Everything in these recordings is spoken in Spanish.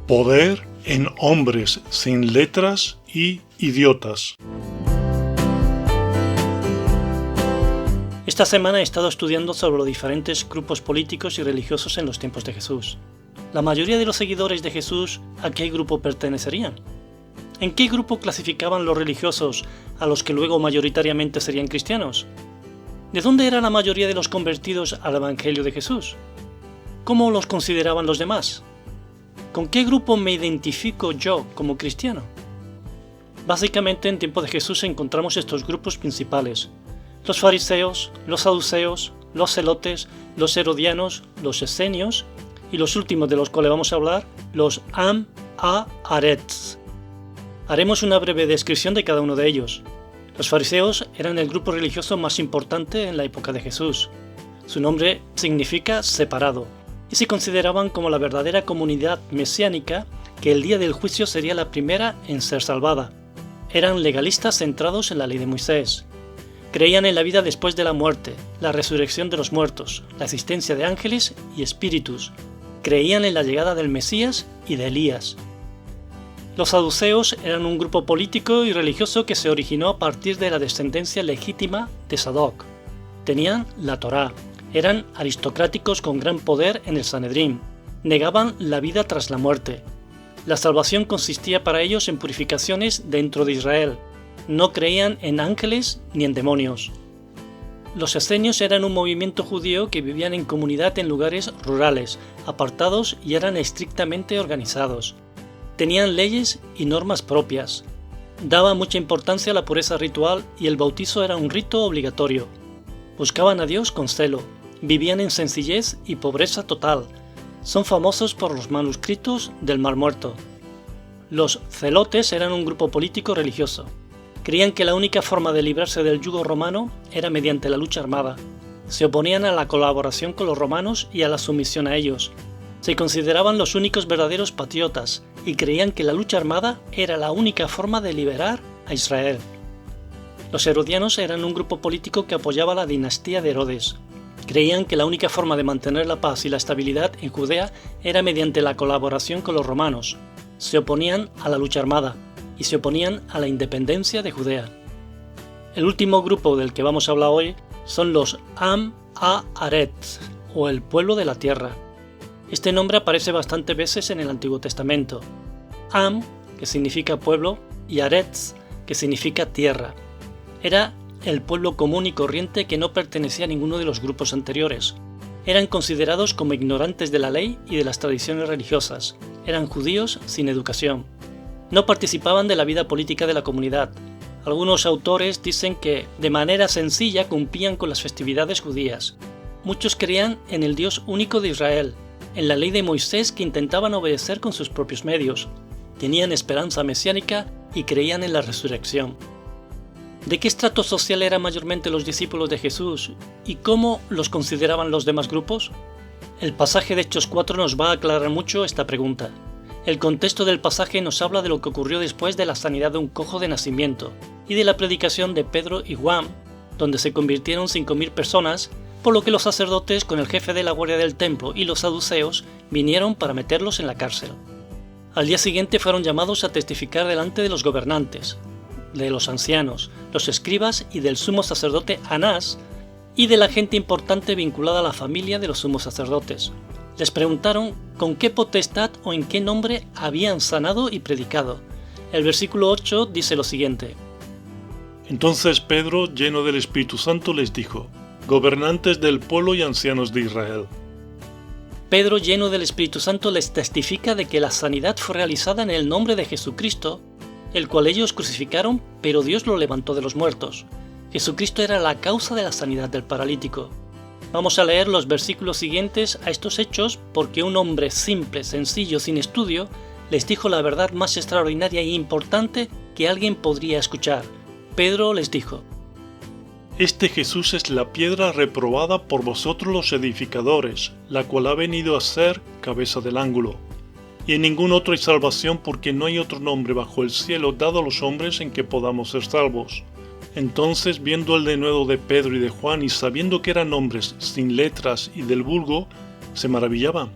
Poder en hombres sin letras y idiotas. Esta semana he estado estudiando sobre los diferentes grupos políticos y religiosos en los tiempos de Jesús. La mayoría de los seguidores de Jesús, ¿a qué grupo pertenecerían? ¿En qué grupo clasificaban los religiosos a los que luego mayoritariamente serían cristianos? ¿De dónde era la mayoría de los convertidos al Evangelio de Jesús? ¿Cómo los consideraban los demás? ¿Con qué grupo me identifico yo como cristiano? Básicamente en tiempo de Jesús encontramos estos grupos principales: los fariseos, los saduceos, los celotes, los herodianos, los esenios y los últimos de los cuales vamos a hablar, los Am-Ha-Aretz. Haremos una breve descripción de cada uno de ellos. Los fariseos eran el grupo religioso más importante en la época de Jesús. Su nombre significa separado, y se consideraban como la verdadera comunidad mesiánica que el día del juicio sería la primera en ser salvada. Eran legalistas centrados en la ley de Moisés. Creían en la vida después de la muerte, la resurrección de los muertos, la existencia de ángeles y espíritus. Creían en la llegada del Mesías y de Elías. Los saduceos eran un grupo político y religioso que se originó a partir de la descendencia legítima de Sadoc. Tenían la Torá. Eran aristocráticos con gran poder en el Sanedrín. Negaban la vida tras la muerte. La salvación consistía para ellos en purificaciones dentro de Israel. No creían en ángeles ni en demonios. Los esenios eran un movimiento judío que vivían en comunidad en lugares rurales, apartados y eran estrictamente organizados. Tenían leyes y normas propias. Daban mucha importancia a la pureza ritual y el bautizo era un rito obligatorio. Buscaban a Dios con celo. Vivían en sencillez y pobreza total. Son famosos por los manuscritos del Mar Muerto. Los celotes eran un grupo político religioso. Creían que la única forma de librarse del yugo romano era mediante la lucha armada. Se oponían a la colaboración con los romanos y a la sumisión a ellos. Se consideraban los únicos verdaderos patriotas y creían que la lucha armada era la única forma de liberar a Israel. Los herodianos eran un grupo político que apoyaba la dinastía de Herodes. Creían que la única forma de mantener la paz y la estabilidad en Judea era mediante la colaboración con los romanos. Se oponían a la lucha armada y se oponían a la independencia de Judea. El último grupo del que vamos a hablar hoy son los Am-Ha-Aretz, o el pueblo de la tierra. Este nombre aparece bastantes veces en el Antiguo Testamento. Am, que significa pueblo, y Aretz, que significa tierra. Era el pueblo común y corriente que no pertenecía a ninguno de los grupos anteriores. Eran considerados como ignorantes de la ley y de las tradiciones religiosas. Eran judíos sin educación. No participaban de la vida política de la comunidad. Algunos autores dicen que de manera sencilla cumplían con las festividades judías. Muchos creían en el Dios único de Israel, en la ley de Moisés que intentaban obedecer con sus propios medios. Tenían esperanza mesiánica y creían en la resurrección. ¿De qué estrato social eran mayormente los discípulos de Jesús y cómo los consideraban los demás grupos? El pasaje de Hechos 4 nos va a aclarar mucho esta pregunta. El contexto del pasaje nos habla de lo que ocurrió después de la sanidad de un cojo de nacimiento y de la predicación de Pedro y Juan, donde se convirtieron 5.000 personas, por lo que los sacerdotes con el jefe de la guardia del templo y los saduceos vinieron para meterlos en la cárcel. Al día siguiente fueron llamados a testificar delante de los gobernantes, de los ancianos, los escribas y del sumo sacerdote Anás y de la gente importante vinculada a la familia de los sumos sacerdotes. Les preguntaron con qué potestad o en qué nombre habían sanado y predicado. El versículo 8 dice lo siguiente: Entonces Pedro, lleno del Espíritu Santo, les dijo: Gobernantes del pueblo y ancianos de Israel. Pedro, lleno del Espíritu Santo, les testifica de que la sanidad fue realizada en el nombre de Jesucristo, el cual ellos crucificaron, pero Dios lo levantó de los muertos. Jesucristo era la causa de la sanidad del paralítico. Vamos a leer los versículos siguientes a estos hechos porque un hombre simple, sencillo, sin estudio, les dijo la verdad más extraordinaria e importante que alguien podría escuchar. Pedro les dijo: Este Jesús es la piedra reprobada por vosotros los edificadores, la cual ha venido a ser cabeza del ángulo. Y en ningún otro hay salvación porque no hay otro nombre bajo el cielo dado a los hombres en que podamos ser salvos. Entonces, viendo el denuedo de Pedro y de Juan y sabiendo que eran hombres sin letras y del vulgo, se maravillaban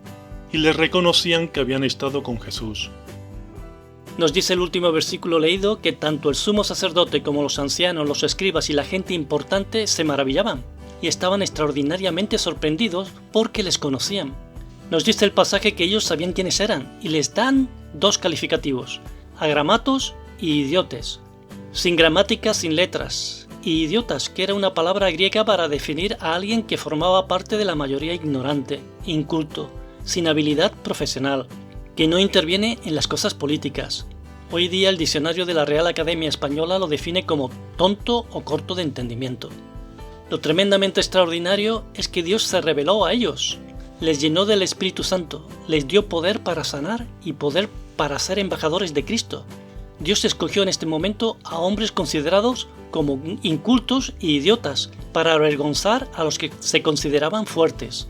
y le reconocían que habían estado con Jesús. Nos dice el último versículo leído que tanto el sumo sacerdote como los ancianos, los escribas y la gente importante se maravillaban y estaban extraordinariamente sorprendidos porque les conocían. Nos dice el pasaje que ellos sabían quiénes eran y les dan dos calificativos: agramatos y idiotes. Sin gramática, sin letras. Y idiotas, que era una palabra griega para definir a alguien que formaba parte de la mayoría ignorante, inculto, sin habilidad profesional, que no interviene en las cosas políticas. Hoy día el diccionario de la Real Academia Española lo define como tonto o corto de entendimiento. Lo tremendamente extraordinario es que Dios se reveló a ellos, les llenó del Espíritu Santo, les dio poder para sanar y poder para ser embajadores de Cristo. Dios escogió en este momento a hombres considerados como incultos y idiotas para avergonzar a los que se consideraban fuertes.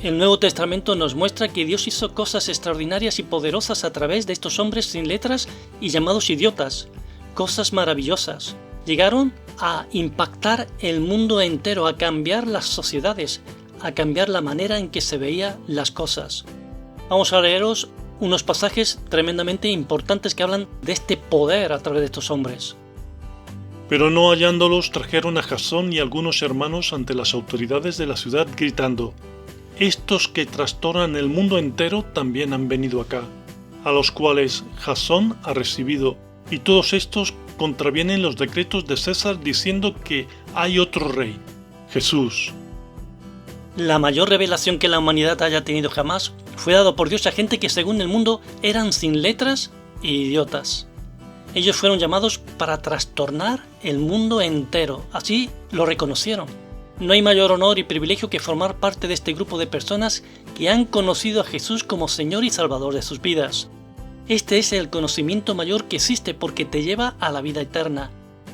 El Nuevo Testamento nos muestra que Dios hizo cosas extraordinarias y poderosas a través de estos hombres sin letras y llamados idiotas. Cosas maravillosas. Llegaron a impactar el mundo entero, a cambiar las sociedades, a cambiar la manera en que se veían las cosas. Vamos a leeros unos pasajes tremendamente importantes que hablan de este poder a través de estos hombres. Pero no hallándolos, trajeron a Jasón y algunos hermanos ante las autoridades de la ciudad, gritando: estos que trastornan el mundo entero también han venido acá, a los cuales Jasón ha recibido, y todos estos contravienen los decretos de César diciendo que hay otro rey, Jesús. La mayor revelación que la humanidad haya tenido jamás fue dado por Dios a gente que según el mundo eran sin letras e idiotas. Ellos fueron llamados para trastornar el mundo entero, así lo reconocieron. No hay mayor honor y privilegio que formar parte de este grupo de personas que han conocido a Jesús como Señor y Salvador de sus vidas. Este es el conocimiento mayor que existe porque te lleva a la vida eterna.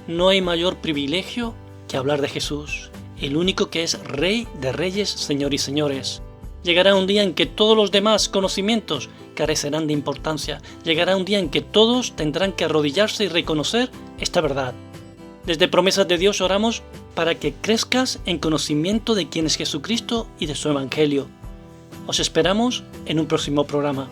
No hay mayor privilegio que hablar de Jesús, el único que es Rey de Reyes, Señor y Señores. Llegará un día en que todos los demás conocimientos carecerán de importancia. Llegará un día en que todos tendrán que arrodillarse y reconocer esta verdad. Desde Promesas de Dios oramos para que crezcas en conocimiento de quién es Jesucristo y de su Evangelio. Os esperamos en un próximo programa.